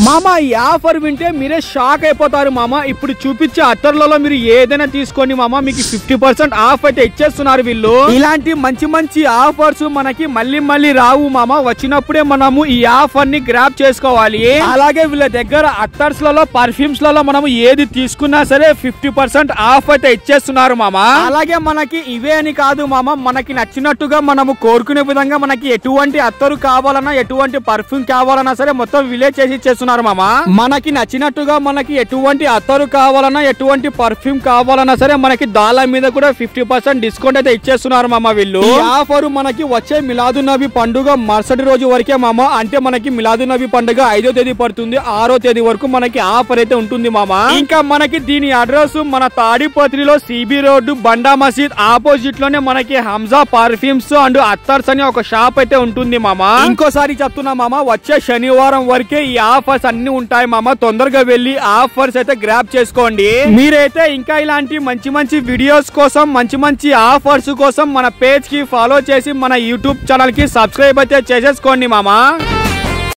మామ ఈ ఆఫర్ వింటే మీరే షాక్ అయిపోతారు మామ. ఇప్పుడు చూపించే అత్తర్లలో మీరు ఏదైనా తీసుకోండి మామ, మీకు 50% ఆఫ్ అయితే ఇచ్చేస్తున్నారు వీళ్ళు. ఇలాంటి మంచి మంచి ఆఫర్స్ మనకి మళ్ళీ మళ్ళీ రావు మామ, వచ్చినప్పుడే మనము ఈ ఆఫర్ ని గ్రాప్ చేసుకోవాలి. అలాగే వీళ్ళ దగ్గర అత్తర్స్ లలో పర్ఫ్యూమ్స్ లలో మనము ఏది తీసుకున్నా సరే 50% ఆఫ్ అయితే ఇచ్చేస్తున్నారు మామ. అలాగే మనకి ఇవే అని కాదు మామ, మనకి నచ్చినట్టుగా మనము కోరుకునే విధంగా మనకి ఎటువంటి అత్తరు కావాలన్నా ఎటువంటి పర్ఫ్యూమ్ కావాలన్నా సరే మొత్తం విలేజ్ చేసి ఇచ్చేస్తున్నారు మామ. మనకి నచ్చినట్టుగా మనకి ఎటువంటి అత్తరు కావాలన్నా ఎటువంటి పర్ఫ్యూమ్ కావాలన్నా సరే మనకి దాల మీద కూడా 50% డిస్కౌంట్ అయితే ఇచ్చేస్తున్నారు మామ వీళ్ళు. ఈ ఆఫర్ మనకి వచ్చే మిలాదున్నబి పండుగ మరుసటి రోజు వరకే మామ. అంటే మనకి మిలాదున్నబి పండుగ 5వ తేదీ పడుతుంది, 6వ తేదీ వరకు మనకి ఆఫర్ అయితే ఉంటుంది మామ. ఇంకా మనకి దీని అడ్రస్ మన తాడిపత్రిలో సిబి రోడ్డు బండా మసీద్ ఆపోజిట్ లోనే మనకి హంజా పర్ఫ్యూమ్స్ అండ్ అత్తర్స్ అని ఒక షాప్ అయితే ఉంటుంది మామ. ఇంకోసారి చెప్తున్నా మామ, వచ్చే శనివారం వరకే ఈ ఆఫర్స్ అన్ని ఉంటాయి మామ. తొందరగా వెళ్ళి ఆఫర్స్ అయితే గ్రాప్ చేసుకోండి. మీరైతే ఇంకా ఇలాంటి మంచి మంచి వీడియోస్ కోసం మంచి మంచి ఆఫర్స్ కోసం మన పేజ్ కి ఫాలో చేసి మన యూట్యూబ్ ఛానల్ కి సబ్స్క్రైబ్ అయితే చేసేసుకోండి మామ.